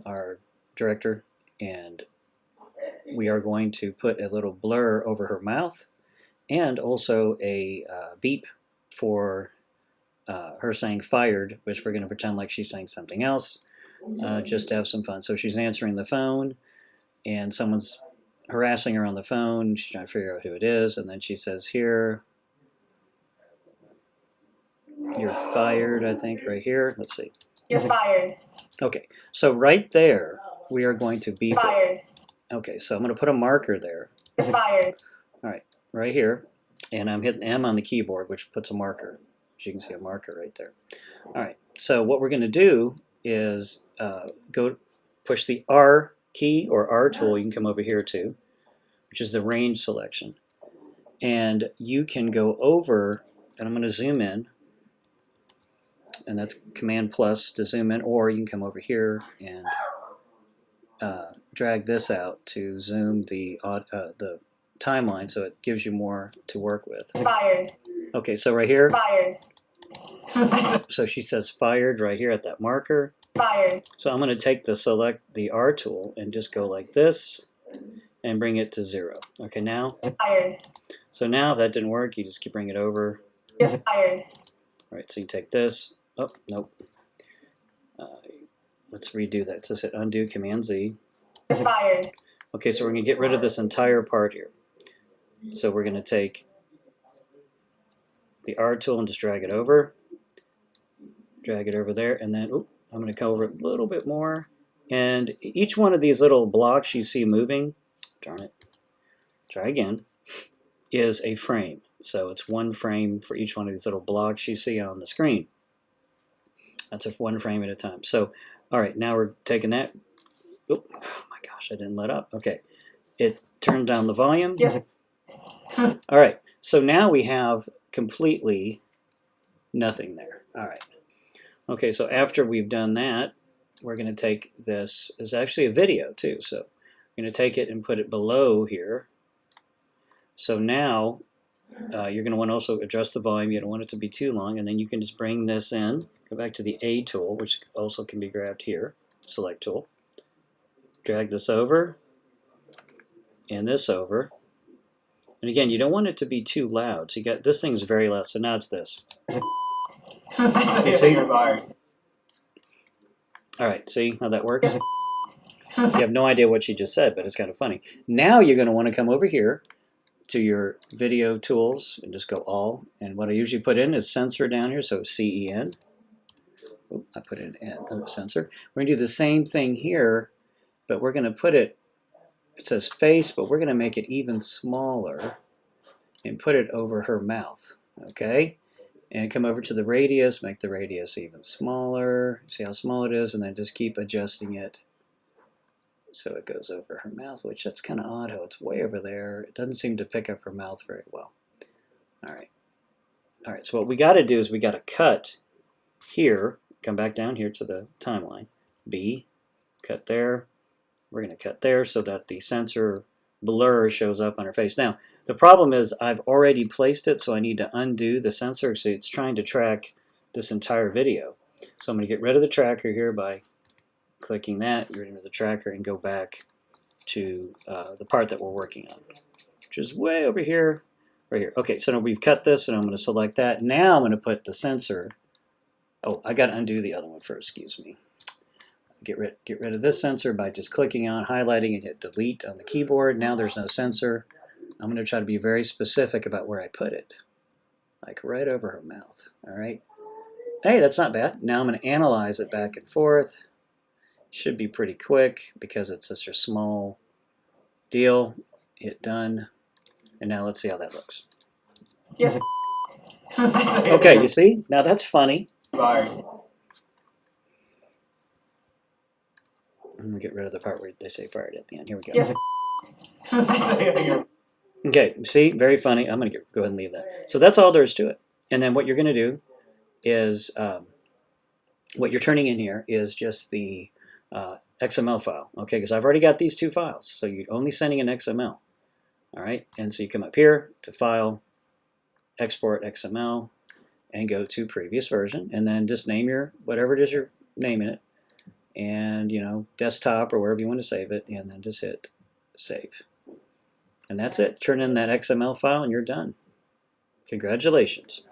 on our director, and we are going to put a little blur over her mouth and also a beep for her saying fired, which we're going to pretend like she's saying something else just to have some fun. So she's answering the phone and someone's harassing her on the phone. She's trying to figure out who it is, and then she says here, "You're fired," I think, right here. Let's see. You're fired. Okay, so right there, we are going to beep Fired. it. Okay, so I'm going to put a marker there. You're fired. All right, right here, and I'm hitting M on the keyboard, which puts a marker. As you can see, a marker right there. All right, so what we're going to do is go push the R key or R tool. You can come over here too, which is the range selection. And you can go over, and I'm going to zoom in, and that's Command plus to zoom in, or you can come over here and drag this out to zoom the timeline so it gives you more to work with. Fired. Okay, so right here, Fired. so she says fired right here at that marker. Fired. So I'm going to take the R tool and just go like this and bring it to 0. Okay, now? Fired. So now if that didn't work, you just keep bringing it over. You're fired. All right, so you take this. Oh, nope. Let's redo that. So hit undo, Command Z. You're fired. Okay, so we're going to get rid of this entire part here. So we're going to take the R tool and just drag it over. Drag it over there, and then I'm going to come over a little bit more. And each one of these little blocks you see moving, darn it, try again, is a frame. So it's one frame for each one of these little blocks you see on the screen. That's one frame at a time. So, all right, now we're taking that. Oh my gosh, I didn't let up. Okay, it turned down the volume. Yes. All right, so now we have completely nothing there. All right. Okay, so after we've done that, we're going to take this. It's actually a video too, so we're going to take it and put it below here. So now you're going to want to also adjust the volume. You don't want it to be too long, and then you can just bring this in. Go back to the A tool, which also can be grabbed here, select tool. Drag this over, and this over. And again, you don't want it to be too loud. So you got this thing's very loud. So now it's this. You see? All right, see how that works? You have no idea what she just said, but it's kind of funny. Now you're going to want to come over here to your video tools and just go all. And what I usually put in is censor down here, so C-E-N. Oh, I put in censor. We're going to do the same thing here, but we're going to put it, it says face, but we're going to make it even smaller and put it over her mouth, okay? And come over to the radius, make the radius even smaller. See how small it is, and then just keep adjusting it so it goes over her mouth, which that's kind of odd how it's way over there. It doesn't seem to pick up her mouth very well. All right. All right, so what we got to do is we got to cut here, come back down here to the timeline. B, cut there. We're going to cut there so that the censor blur shows up on her face. Now, the problem is I've already placed it, so I need to undo the censor. So it's trying to track this entire video. So I'm going to get rid of the tracker here by clicking that, get rid of the tracker, and go back to the part that we're working on, which is way over here, right here. Okay, so now we've cut this, and I'm going to select that. Now I'm going to put the censor. Oh, I got to undo the other one first, excuse me. Get rid of this censor by just clicking on, highlighting, and hit delete on the keyboard. Now there's no censor. I'm going to try to be very specific about where I put it, like right over her mouth. All right. Hey, that's not bad. Now I'm going to analyze it back and forth. Should be pretty quick because it's such a small deal. Hit done. And now let's see how that looks. Yes. Okay, you see? Now that's funny. Fired. I'm going to get rid of the part where they say fired at the end. Here we go. Yes. Okay, see? Very funny. I'm going to go ahead and leave that. So that's all there is to it. And then what you're going to do is, what you're turning in here is just the XML file. Okay, because I've already got these two files. So you're only sending an XML. All right, and so you come up here to File, Export XML, and go to Previous Version. And then just name your, whatever it is you're naming it. and desktop or wherever you want to save it, and then just hit save. And that's it. Turn in that XML file and you're done. Congratulations.